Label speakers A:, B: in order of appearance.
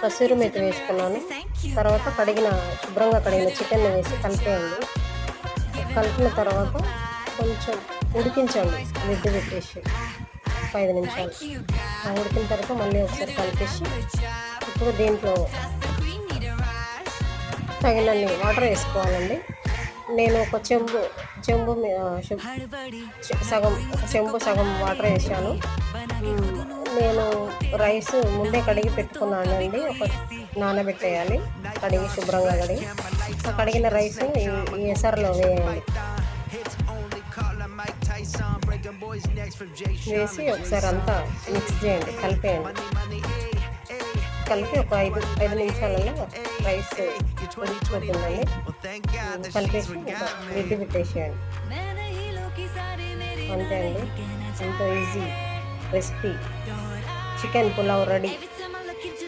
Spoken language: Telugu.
A: కసూరి మేతి వేసుకున్నాను. తర్వాత శుభ్రంగా కడిగిన చికెన్‌ని వేసి కలిపేయండి. కలిపిన తర్వాత కొంచెం ఉడికించండి లిడ్ పెట్టేసి ఒక 5 నిమిషాలు. ఉడికిన తర్వాత మళ్ళీ ఒకసారి కలిపేసి ఇప్పుడు దీంట్లో తగినన్ని వాటర్ వేసుకోవాలండి. నేను ఒక చెంబు సగం వాటర్ వేసాను. నేను రైస్ ముందే కడిగి పెట్టుకున్నానండి. నానబెట్టేయాలి, శుభ్రంగా కడిగిన రైస్ ఈ ఎసరులో వేయాలి. వేసి ఒకసారి అంతా మిక్స్ చేయండి, కలిపేయండి. కలిపి ఒక 5 నిమిషాలలో రైస్ ఉడికిపోతుందండి. కలిపేసి లిడ్ పెట్టేసేయండి. అంతే అండి, ఎంతో easy recipe chicken pulao ready.